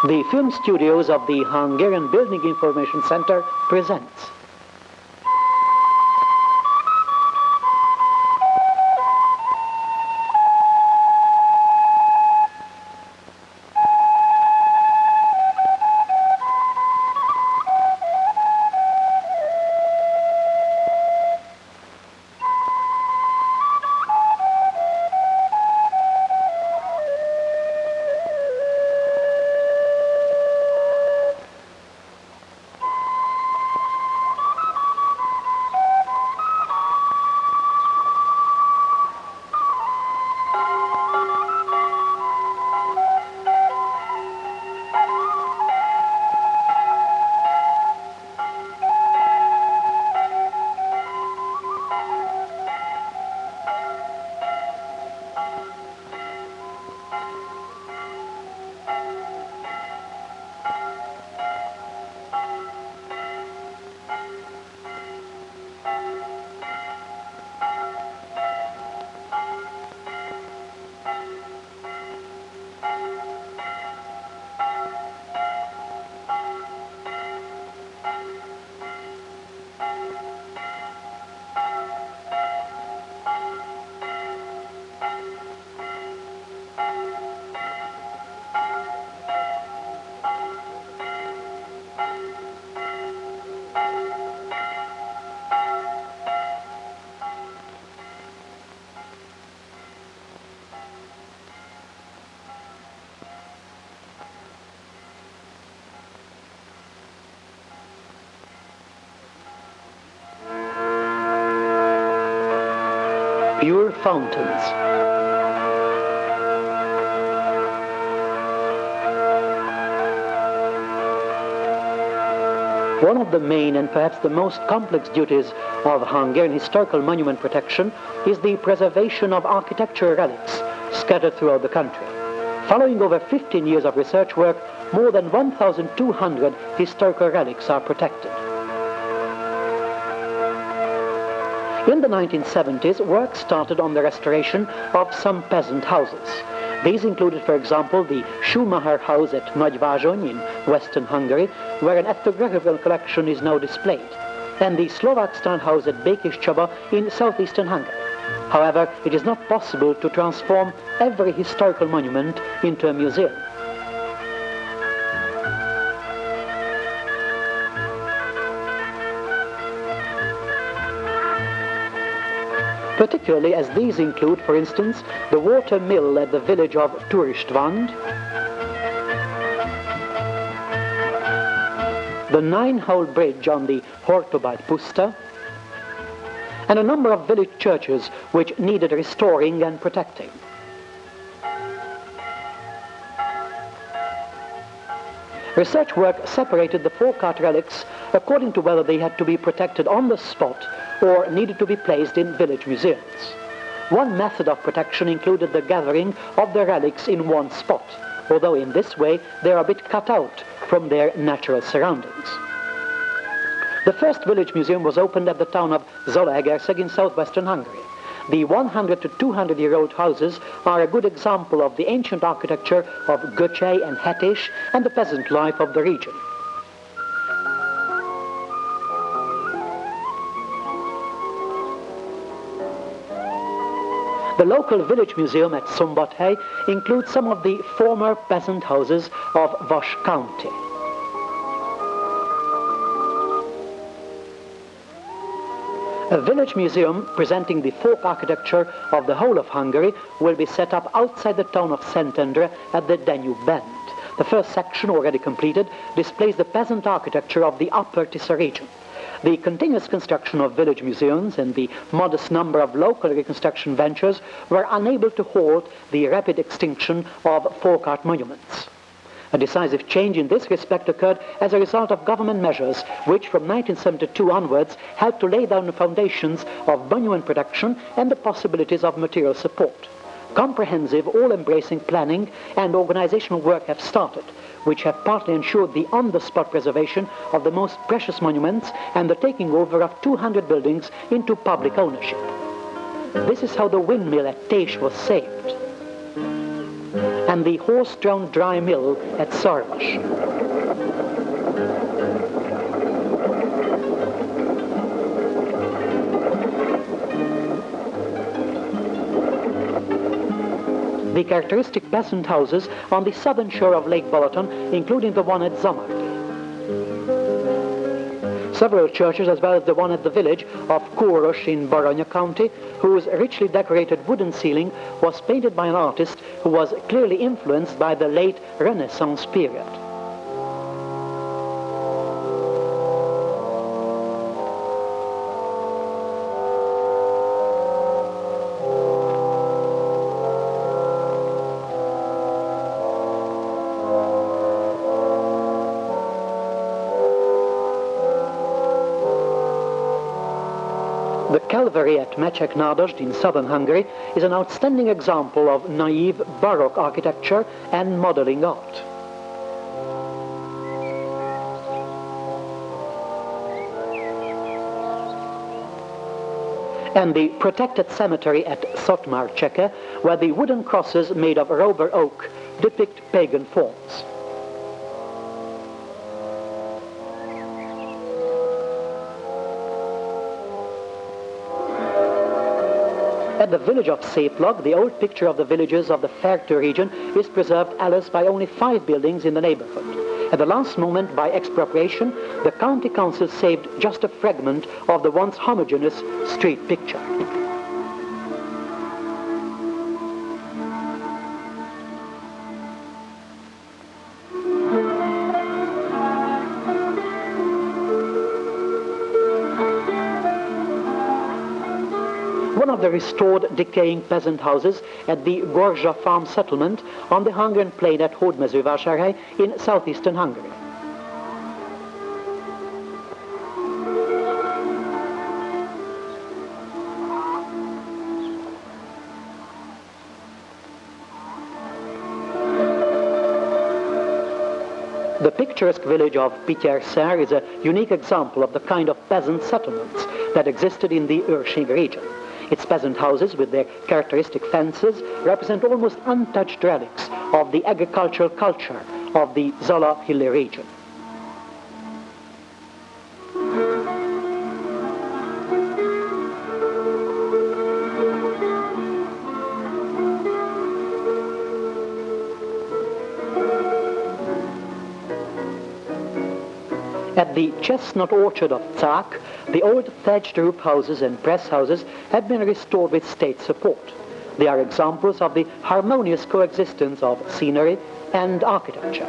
The film studios of the Hungarian Building Information Center presents pure fountains. One of the main and perhaps the most complex duties of Hungarian historical monument protection is the preservation of architectural relics scattered throughout the country. Following over 15 years of research work, more than 1,200 historical relics are protected. In the 1970s, work started on the restoration of some peasant houses. These included, for example, the Schumacher house at Nagyvázsony in western Hungary, where an ethnographical collection is now displayed, and the Slovak style house at Békéscsaba in southeastern Hungary. However, it is not possible to transform every historical monument into a museum. Particularly as these include, for instance, the water mill at the village of Turistvand, the 9-hole bridge on the Hortobágy Puszta, and a number of village churches which needed restoring and protecting. Research work separated the folk art relics according to whether they had to be protected on the spot or needed to be placed in village museums. One method of protection included the gathering of the relics in one spot, although in this way they are a bit cut out from their natural surroundings. The first village museum was opened at the town of Zalaegerszeg in southwestern Hungary. The 100 to 200-year-old houses are a good example of the ancient architecture of Göcsej and Hetés and the peasant life of the region. The local village museum at Szombathely includes some of the former peasant houses of Vas County. A village museum presenting the folk architecture of the whole of Hungary will be set up outside the town of Szentendre at the Danube Bend. The first section, already completed, displays the peasant architecture of the Upper Tisza region. The continuous construction of village museums and the modest number of local reconstruction ventures were unable to halt the rapid extinction of folk art monuments. A decisive change in this respect occurred as a result of government measures which from 1972 onwards helped to lay down the foundations of monument protection and the possibilities of material support. Comprehensive, all-embracing planning and organizational work have started, which have partly ensured the on-the-spot preservation of the most precious monuments and the taking over of 200 buildings into public ownership. This is how the windmill at Tés was saved. And and the horse-drawn dry mill at Szarvas. The characteristic peasant houses on the southern shore of Lake Balaton, including the one at Zamar. Several churches, as well as the one at the village of Kóros in Baranya county, whose richly decorated wooden ceiling was painted by an artist who was clearly influenced by the late Renaissance period. The Calvary at Mecseknádasd in southern Hungary is an outstanding example of naive Baroque architecture and modeling art. And the protected cemetery at Szatmár, Czechia, where the wooden crosses made of robur oak depict pagan forms. At the village of Széplog, the old picture of the villages of the Fertő region is preserved alias by only 5 buildings in the neighborhood. At the last moment, by expropriation, the county council saved just a fragment of the once homogeneous street picture. One of the restored decaying peasant houses at the Gorzsa farm settlement on the Hungarian plain at Hódmezővásárhely in southeastern Hungary. The picturesque village of Pityerszer is a unique example of the kind of peasant settlements that existed in the Őrség region. Its peasant houses, with their characteristic fences, represent almost untouched relics of the agricultural culture of the Zala hilly region. At the chestnut orchard of Czák, the old thatched roof houses and press houses have been restored with state support. They are examples of the harmonious coexistence of scenery and architecture.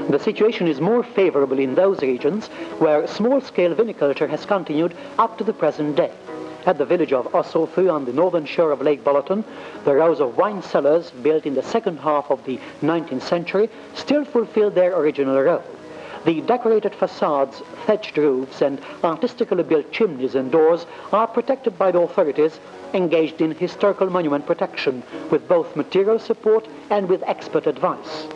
The situation is more favorable in those regions where small-scale viniculture has continued up to the present day. At the village of Aszófő on the northern shore of Lake Balaton, the rows of wine cellars built in the second half of the 19th century still fulfill their original role. The decorated facades, thatched roofs, and artistically built chimneys and doors are protected by the authorities engaged in historical monument protection with both material support and with expert advice.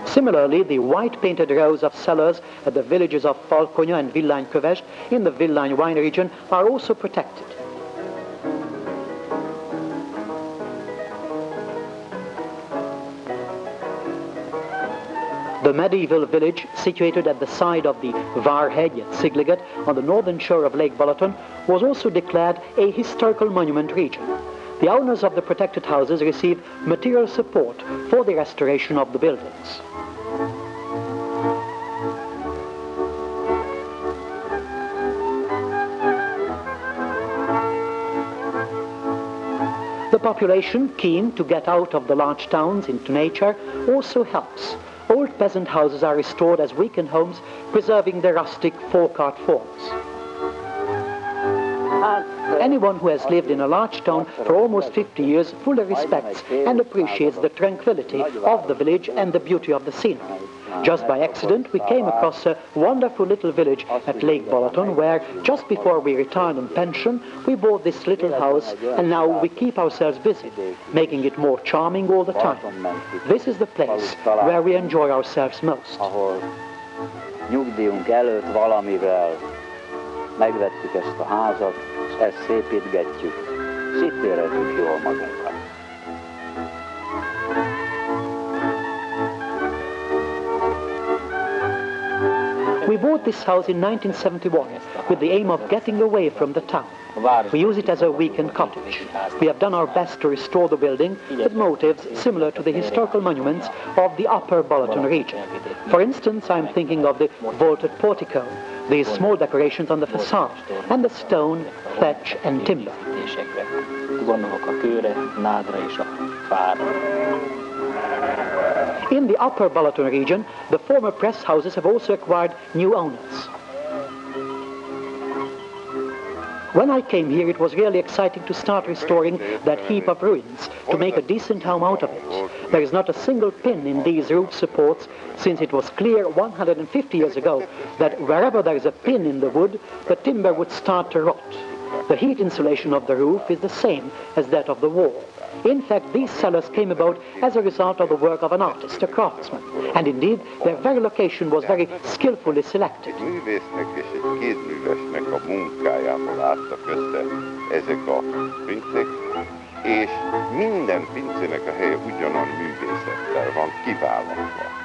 Similarly, the white-painted rows of cellars at the villages of Falkonya and Villánykövesd in the Villány wine region are also protected. The medieval village, situated at the side of the Várhegy at Szigliget on the northern shore of Lake Balaton, was also declared a historical monument region. The owners of the protected houses receive material support for the restoration of the buildings. The population, keen to get out of the large towns into nature, also helps. Old peasant houses are restored as weekend homes, preserving their rustic folk art forms. Anyone who has lived in a large town for almost 50 years fully respects and appreciates the tranquility of the village and the beauty of the scenery. Just by accident, we came across a wonderful little village at Lake Balaton where, just before we retired on pension, we bought this little house and now we keep ourselves busy, making it more charming all the time. This is the place where we enjoy ourselves most. Ahol nyugdíjunk előtt valamivel megvettük ezt a házat, és ezt szépítgetjük, és itt érezzük jól magunkat. We bought this house in 1971 with the aim of getting away from the town. We use it as a weekend cottage. We have done our best to restore the building with motives similar to the historical monuments of the upper Balaton region. For instance, I'm thinking of the vaulted portico, these small decorations on the facade, and the stone, thatch and timber. In the upper Balaton region, the former press houses have also acquired new owners. When I came here, it was really exciting to start restoring that heap of ruins, to make a decent home out of it. There is not a single pin in these roof supports, since it was clear 150 years ago that wherever there is a pin in the wood, the timber would start to rot. The heat insulation of the roof is the same as that of the wall. In fact, these cellars came about as a result of the work of an artist, a craftsman, and indeed their very location was very skillfully selected. Művésznek és egy kézművesnek a munkájából álltak össze ezek a pincék, és minden pincének a helye ugyanolyan művészettel van kiválasztva.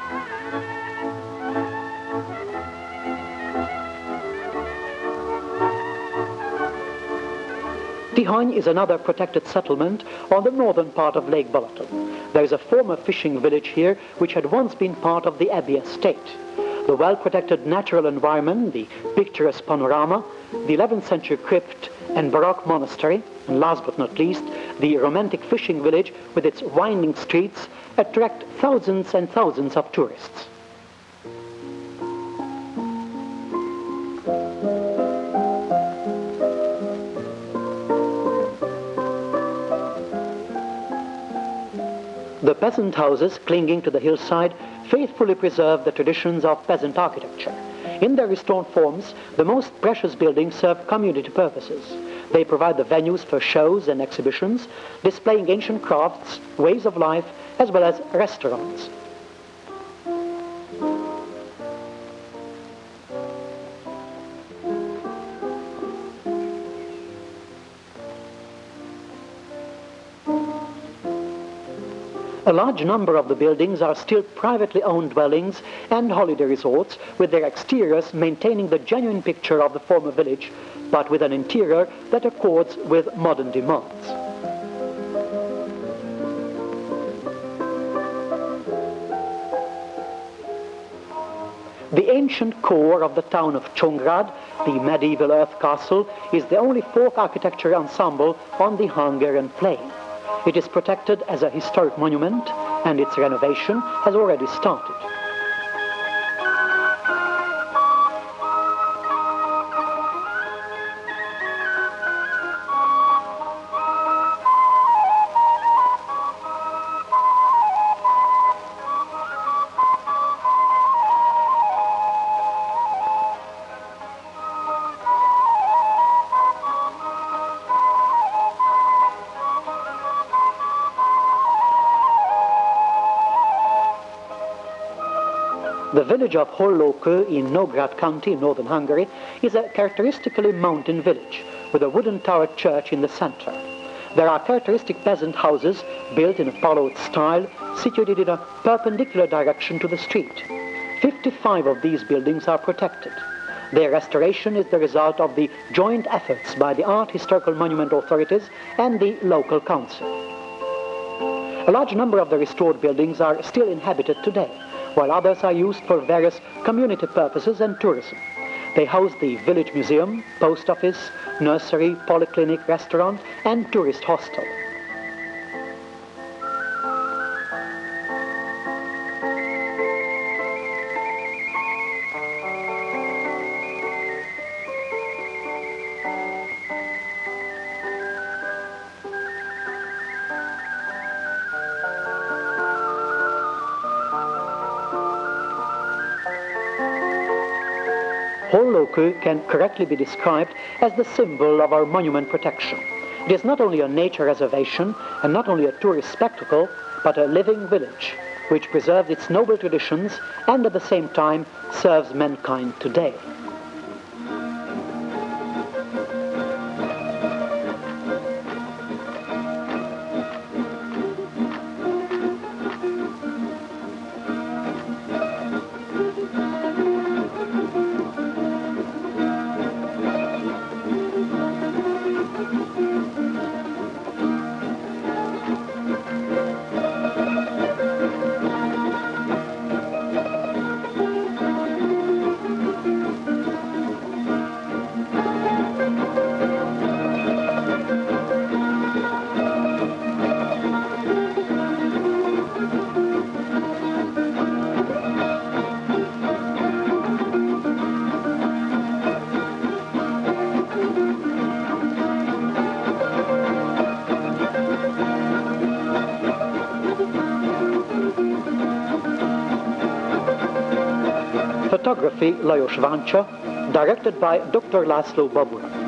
Tihany is another protected settlement on the northern part of Lake Balaton. There is a former fishing village here which had once been part of the Abbey estate. The well-protected natural environment, the picturesque panorama, the 11th century crypt and Baroque monastery, and last but not least, the romantic fishing village with its winding streets attract thousands and thousands of tourists. The peasant houses clinging to the hillside faithfully preserve the traditions of peasant architecture. In their restored forms, the most precious buildings serve community purposes. They provide the venues for shows and exhibitions, displaying ancient crafts, ways of life, as well as restaurants. A large number of the buildings are still privately owned dwellings and holiday resorts, with their exteriors maintaining the genuine picture of the former village, but with an interior that accords with modern demands. The ancient core of the town of Csongrád, the medieval earth castle, is the only folk architecture ensemble on the Hungarian plain. It is protected as a historic monument, and its renovation has already started. The village of Hollókőig in Nógrád County, in northern Hungary, is a characteristically mountain village with a wooden towered church in the center. There are characteristic peasant houses built in a followed style, situated in a perpendicular direction to the street. 55 of these buildings are protected. Their restoration is the result of the joint efforts by the Art Historical Monument authorities and the local council. A large number of the restored buildings are still inhabited today, while others are used for various community purposes and tourism. They house the village museum, post office, nursery, polyclinic, restaurant, and tourist hostel. Hollókőig can correctly be described as the symbol of our monument protection. It is not only a nature reservation and not only a tourist spectacle, but a living village, which preserves its noble traditions and at the same time serves mankind today. Photography Lajos Váncsa, directed by Dr. László Babura.